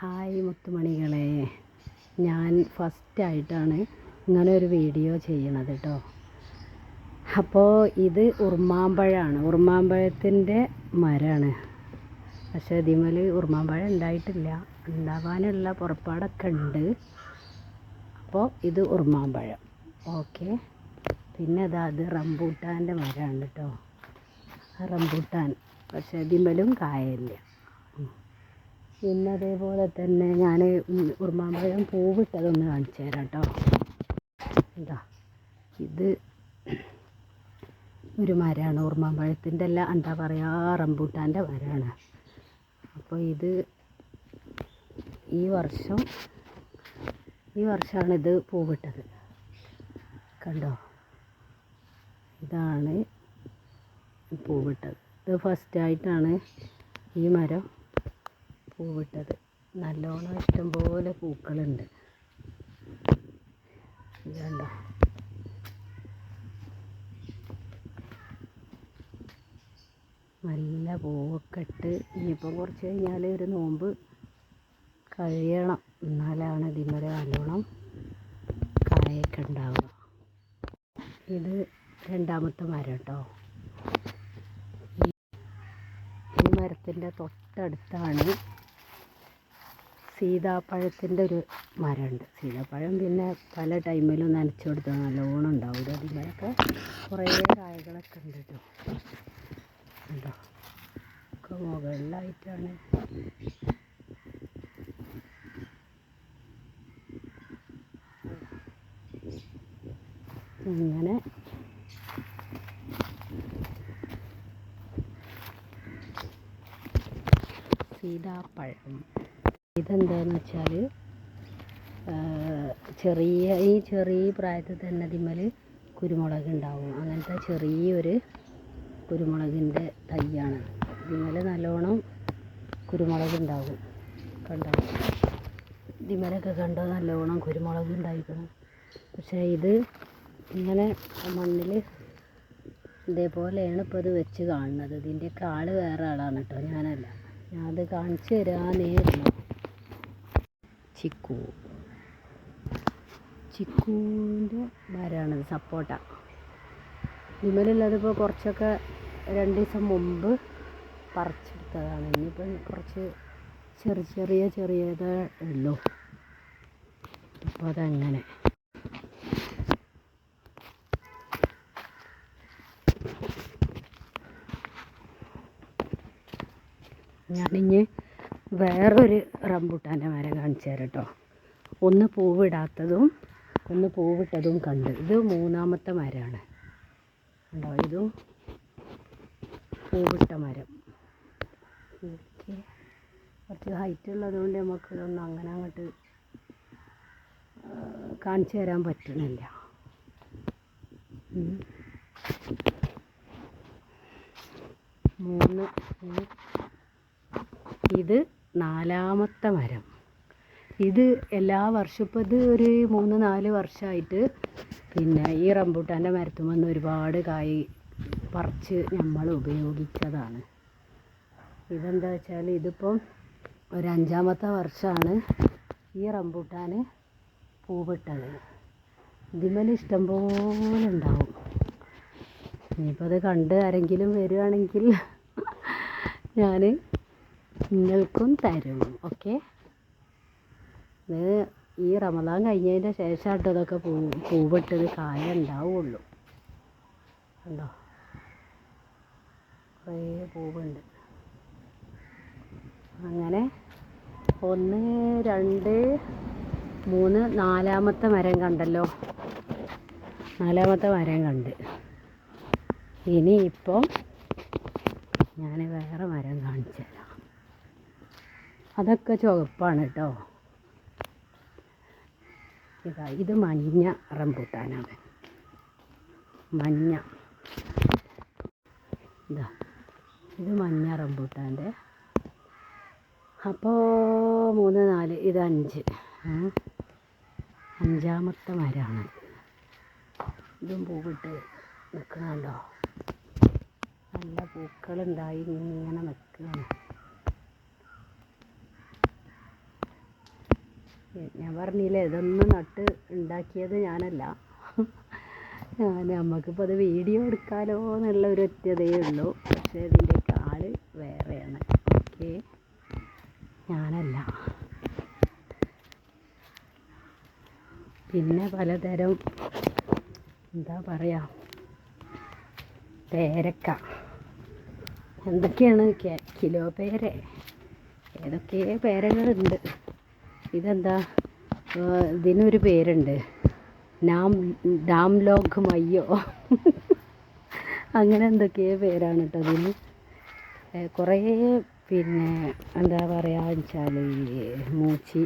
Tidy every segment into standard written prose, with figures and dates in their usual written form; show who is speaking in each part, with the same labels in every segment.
Speaker 1: Hi മുത്തുമണികളെ, ഞാൻ ഫസ്റ്റായിട്ടാണ് ഇങ്ങനെ ഒരു വീഡിയോ ചെയ്യണത് കേട്ടോ. അപ്പോൾ ഇത് ഉറുമാമ്പഴമാണ്, ഉറുമാമ്പഴത്തിൻ്റെ മരമാണ്. പക്ഷേ ഇതിമേൽ ഉറുമാമ്പഴം ഉണ്ടായിട്ടില്ല, ഉണ്ടാവാനുള്ള പുറപ്പാടൊക്കെ ഉണ്ട്. അപ്പോൾ ഇത് ഉറുമാമ്പഴം. ഓക്കെ, പിന്നെ അത് റംബൂട്ടാൻ്റെ മരമാണ് കേട്ടോ. റംബൂട്ടാൻ, പക്ഷേ ഇതിമേലും കായയില്ല. പിന്നെ അതേപോലെ തന്നെ ഞാൻ ഉറുമാമ്പഴം പൂവിട്ടതൊന്ന് കാണിച്ചു തരാം കേട്ടോ. എന്താ ഇത് ഒരു മരമാണ്, ഉറുമാമ്പഴത്തിൻ്റെ അല്ല, എന്താ പറയുക, റംബൂട്ടാൻ്റെ മരമാണ്. അപ്പോൾ ഇത് ഈ വർഷമാണ് ഇത് പൂവിട്ടത്. കണ്ടോ, ഇതാണ് പൂവിട്ടത്. ഇത് ഫസ്റ്റായിട്ടാണ് ഈ മരം പൂവിട്ടത്. നല്ലോണം ഇഷ്ടംപോലെ പൂക്കളുണ്ട്. ഇതുണ്ടോ, നല്ല പൂവൊക്കെ ഇട്ട്. ഇനിയിപ്പം കുറച്ച് കഴിഞ്ഞാൽ ഒരു നോമ്പ് കഴിയണം, എന്നാലാണ് ഇതിന്മേൽ നല്ലോണം കായൊക്കെ ഉണ്ടാവുക. ഇത് രണ്ടാമത്തെ മരം കേട്ടോ. ഈ മരത്തിൻ്റെ തൊട്ടടുത്താണ് സീതാപ്പഴത്തിൻ്റെ ഒരു മരമുണ്ട്. സീതാപ്പഴം പിന്നെ പല ടൈമിലും നനച്ചു കൊടുത്താൽ നല്ലോണം ഉണ്ടാവും. അതിന്മേലൊക്കെ കുറേ കായകളൊക്കെ ഉണ്ട് കേട്ടോ. കണ്ടോ, ഒക്കെ മുകളിലായിട്ടാണ്. ഇങ്ങനെ സീതാപ്പഴം ഇതെന്താണെന്ന് വെച്ചാൽ ചെറിയ പ്രായത്തിൽ തന്നെ അതിന്മേൽ കുരുമുളക് ഉണ്ടാവും. അങ്ങനത്തെ ചെറിയൊരു കുരുമുളകിൻ്റെ തൈയാണ്. ഇതിന്മേൽ നല്ലോണം കുരുമുളക് ഉണ്ടാവും. കണ്ടോ, ഇതിന്മേലൊക്കെ കണ്ടോ, നല്ലോണം കുരുമുളക് ഉണ്ടായിരിക്കണം. പക്ഷേ ഇത് ഇങ്ങനെ മണ്ണിൽ ഇതേപോലെയാണ് ഇപ്പോൾ ഇത് വെച്ച് കാണുന്നത്. ഇതിൻ്റെയൊക്കെ ആൾ വേറെ ആളാണ് കേട്ടോ, ഞാനല്ല. ഞാനത് കാണിച്ചു തരാനേ ഉള്ളൂ. ചിക്കുവിൻ്റെ മരമാണിത്, സപ്പോട്ട. ഇതിമേലുള്ളതിപ്പോൾ കുറച്ചൊക്കെ 2 ദിവസം മുമ്പ് പറിച്ചെടുത്തതാണ്. ഇനിയിപ്പം കുറച്ച് ചെറിയതേ ഉള്ളൂ. അപ്പോൾ അതങ്ങനെ. ഞാനിഞ്ഞ് വേറൊരു റംബൂട്ടാൻ്റെ മരം കാണിച്ചു തരാം കേട്ടോ. ഒന്ന് പൂവിടാത്തതും ഒന്ന് പൂവിട്ടതും കണ്ട്. ഇത് 3ാമത്തെ മരമാണ് ഉണ്ടോ. ഇതും പൂവിട്ട മരം. ഓക്കെ, കുറച്ച് ഹൈറ്റ് ഉള്ളതുകൊണ്ട് നമുക്കിതൊന്നും അങ്ങനെ അങ്ങോട്ട് കാണിച്ചു തരാൻ പറ്റണില്ല. ഇത് 4ാമത്തെ മരം. ഇത് എല്ലാ വർഷവും ഇപ്പോൾ ഇത് ഒരു 3-4 വർഷമായിട്ട് പിന്നെ ഈ റംബൂട്ടാൻ്റെ മരത്തുമെന്ന് ഒരുപാട് കായ് പറിച്ച് നമ്മൾ ഉപയോഗിച്ചതാണ്. ഇതെന്താ വെച്ചാൽ ഇതിപ്പം ഒരു 5ാമത്തെ വർഷമാണ് ഈ റംബൂട്ടാൻ പൂവിട്ടത്. ഇതിന്മേൽ ഇഷ്ടംപോലെ ഉണ്ടാവും. ഇനിയിപ്പോൾ അത് കണ്ട് ആരെങ്കിലും വരികയാണെങ്കിൽ ഞാൻ നിങ്ങൾക്കും തരും. ഓക്കെ, ഇത് ഈ റമദാൻ കഴിഞ്ഞതിൻ്റെ ശേഷമായിട്ട് ഇതൊക്കെ പൂവിട്ടത് കായ ഉണ്ടാവുള്ളൂ. കണ്ടോ, കുറേ പൂവുണ്ട്. അങ്ങനെ 1, 2, 3, 4ാമത്തെ മരം കണ്ടല്ലോ. 4ാമത്തെ മരം കണ്ട്. ഇനിയിപ്പം ഞാൻ വേറെ മരം കാണിച്ചു തരാം. അതൊക്കെ ചുവപ്പാണ് കേട്ടോ. ഇത് മഞ്ഞ റംബൂട്ടാനാണ്. ഇത് മഞ്ഞ റംബൂട്ടാൻ്റെ. അപ്പോൾ 3, 4, ഇത് 5. 5ാമത്തെ മരമാണ്. ഇതും പൂവിട്ട് നിൽക്കണുണ്ടോ. നല്ല പൂക്കളുണ്ടായി ഇങ്ങനെ നിൽക്കുകയാണ്. ഞാൻ പറഞ്ഞില്ലേ ഇതൊന്നും നട്ട് ഉണ്ടാക്കിയത് ഞാനല്ല. നമുക്കിപ്പോൾ അത് വീഡിയോ എടുക്കാമല്ലോ എന്നുള്ള ഒരു ഒറ്റതേ ഉള്ളൂ. പക്ഷേ ഇതിൻ്റെയൊക്കെ ആൾ വേറെയാണ്. ഓക്കെ, ഞാനല്ല. പിന്നെ പലതരം എന്താ പറയുക, പേരക്ക, എന്തൊക്കെയാണ് കിലോ പേര, ഏതൊക്കെ പേരകളുണ്ട്. ഇതെന്താ, ഇതിനൊരു പേരുണ്ട്, ഡാംലോഗ് മയ്യോ അങ്ങനെ എന്തൊക്കെയോ പേരാണ് കേട്ടോ അതിന്. കുറേ പിന്നെ എന്താ പറയുക വെച്ചാൽ മൂച്ചി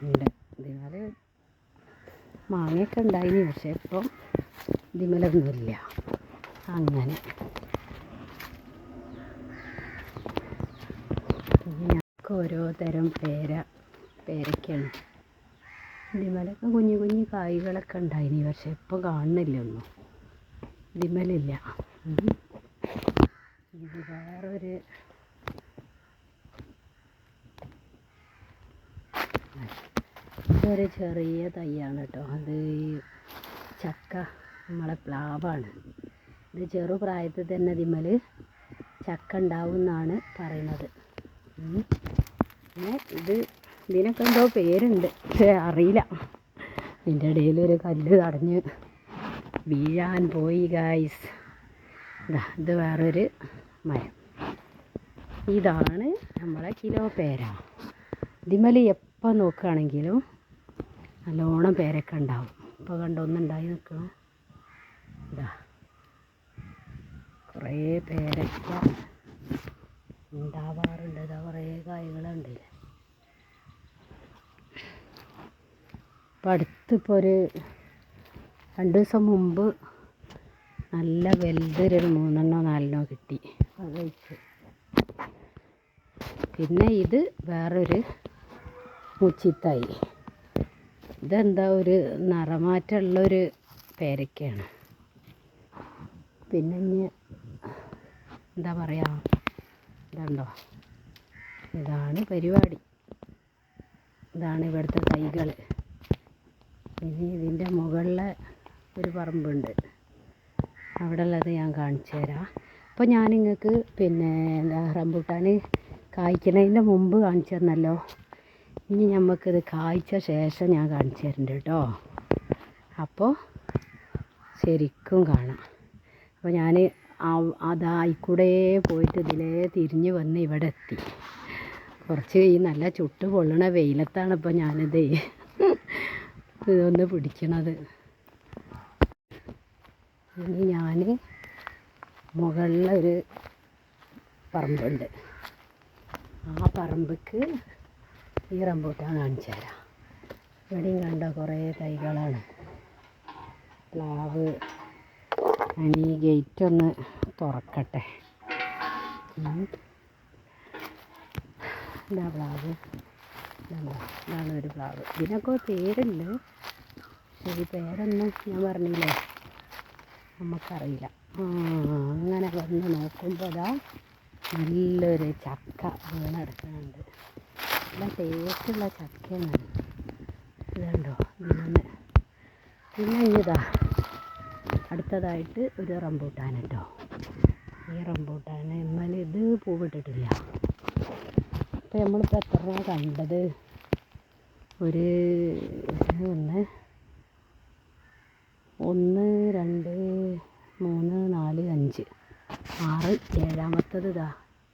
Speaker 1: ഉണ്ട്. ഇതിനാൽ മാങ്ങയൊക്കെ ഉണ്ടായിന്, പക്ഷേ ഇപ്പം ഇതിമലൊന്നുമില്ല. അങ്ങനെ ഞങ്ങൾക്ക് ഓരോ തരം പേരയ്ക്കാണ്. ഇതിമലൊക്കെ കുഞ്ഞു കുഞ്ഞു കായ്കളൊക്കെ ഉണ്ടായിന്, പക്ഷേ ഇപ്പം കാണുന്നില്ല ഒന്നും, ഇതിമലില്ല. ഇത് വേറൊരു ഇതൊരു ചെറിയ തൈയാണ് കേട്ടോ. അത് ചക്ക, നമ്മളെ പ്ലാവാണ്. ഇത് ചെറുപ്രായത്തിൽ തന്നെ ഇതിമൽ ചക്ക ഉണ്ടാവും എന്നാണ് പറയുന്നത്. പിന്നെ ഇതിനൊക്കെ എന്തോ പേരുണ്ട്, പക്ഷേ അറിയില്ല. ഇതിൻ്റെ ഇടയിലൊരു കല്ല് തടഞ്ഞ് വീഴാൻ പോയി ഗായ്സ്. ഇത് വേറൊരു മരം. ഇതാണ് നമ്മളെ കിലോ പേര. ഇതിമൽ എപ്പോൾ നോക്കുകയാണെങ്കിലും നല്ലോണം പേരൊക്കെ ഉണ്ടാവും. ഇപ്പോൾ കണ്ടൊന്നുണ്ടായി നിൽക്കണം. ഇതാ കുറേ പേരൊക്കെ ഉണ്ടാവാറുണ്ട്. ഇതാ കുറേ കായ്കളുണ്ട്. ഇപ്പം അടുത്തിപ്പോൾ ഒരു 2 ദിവസം മുമ്പ് നല്ല വലുതൊരു 3 4 കിട്ടി, അത് കഴിച്ചു. പിന്നെ ഇത് വേറൊരു മുച്ചിത്തായി. ഇതെന്താ ഒരു നിറമാറ്റമുള്ളൊരു പേരയ്ക്കയാണ്. പിന്നെ ഇനി എന്താ പറയുക, ഇതുണ്ടോ, ഇതാണ് പരിപാടി. ഇതാണ് ഇവിടുത്തെ തൈകൾ. ഇനി ഇതിൻ്റെ മുകളിലെ ഒരു പറമ്പുണ്ട്, അവിടെ ഉള്ളത് ഞാൻ കാണിച്ചു തരാം. അപ്പോൾ ഞാൻ നിങ്ങൾക്ക് പിന്നെ റംബൂട്ടാൻ കായ്ക്കുന്നതിൻ്റെ മുമ്പ് കാണിച്ചു തന്നല്ലോ. ഇനി നമുക്കിത് കായ്ച്ച ശേഷം ഞാൻ കാണിച്ചു തരുന്നുണ്ട് കേട്ടോ. അപ്പോൾ ശരിക്കും കാണാം. അപ്പോൾ ഞാൻ അതായിക്കൂടെ പോയിട്ട് ഇതിലേ തിരിഞ്ഞ് വന്ന് ഇവിടെ എത്തി. കുറച്ച് ഈ നല്ല ചുട്ട് പൊള്ളണ വെയിലത്താണ് ഇപ്പോൾ ഞാനിത് ഇതൊന്ന് പിടിക്കണത്. ഇനി ഞാൻ മുകളിലൊരു പറമ്പുണ്ട്, ആ പറമ്പക്ക് ഈ റംബൂട്ടാൻ കാണിച്ചു തരാം. ഇവിടെയും കണ്ട കുറേ തൈകളാണ്, പ്ലാവ്. ഞാൻ ഈ ഗേറ്റ് ഒന്ന് തുറക്കട്ടെ. ഇതാ പ്ലാവ്, ഇതാണ് ഒരു പ്ലാവ്. ഇതിനൊക്കെ പേരുണ്ട്, ഈ പേരൊന്നും ഞാൻ പറഞ്ഞില്ലേ നമുക്കറിയില്ല. അങ്ങനെ വന്ന് നോക്കുമ്പോൾ അതാ നല്ലൊരു ചക്ക വീണെടുക്കുന്നുണ്ട്. നല്ല ടേസ്റ്റുള്ള ചക്കയാണ്. ഇതുണ്ടോ ഇതിന്. പിന്നെ ഇതാ അടുത്തതായിട്ട് ഒരു റംബൂട്ടാൻ കേട്ടോ. ഈ റംബൂട്ടാൻ എന്നാൽ ഇത് പൂവിട്ടിട്ടില്ല. അപ്പോൾ നമ്മളിപ്പോൾ എത്ര കണ്ടത്, ഒരു 1 2 3 4 5 6 7ാമത്തത് ഇതാ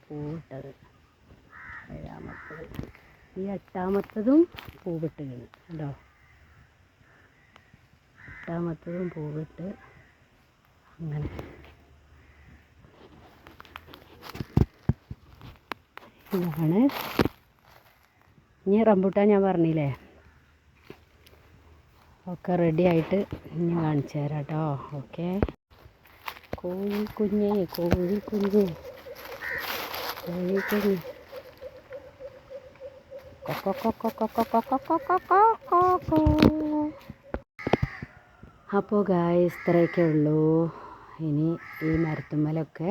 Speaker 1: പൂവിട്ടത്. 7ാമത്തത്, ഈ 8ാമത്തതും പൂവിട്ട് കേട്ടോ. 8ാമത്തതും പൂവിട്ട്. അങ്ങനെ ഇതാണ്. ഇനി റംബൂട്ടാൻ ഞാൻ പറഞ്ഞില്ലേ ഒക്കെ റെഡി ആയിട്ട് ഇനി കാണിച്ചു തരാം കേട്ടോ. ഓക്കെ. കോഴിക്കുഞ്ഞ് അപ്പോൾ ഗായ്സ് ഇത്രയൊക്കെ ഉള്ളൂ. ഇനി ഈ മരത്തുമ്മലൊക്കെ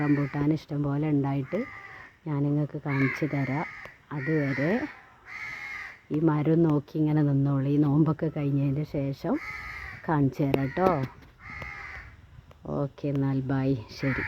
Speaker 1: റംബൂട്ടാൻ ഇഷ്ടം പോലെ ഉണ്ടായിട്ട് ഞാൻ നിങ്ങൾക്ക് കാണിച്ചു തരാം. അതുവരെ ഈ മരം നോക്കി ഇങ്ങനെ നിന്നോളൂ. ഈ നോമ്പൊക്കെ കഴിഞ്ഞതിൻ്റെ ശേഷം കാണിച്ചു തരാം കേട്ടോ. ഓക്കെ എന്നാൽ ബൈ, ശരി.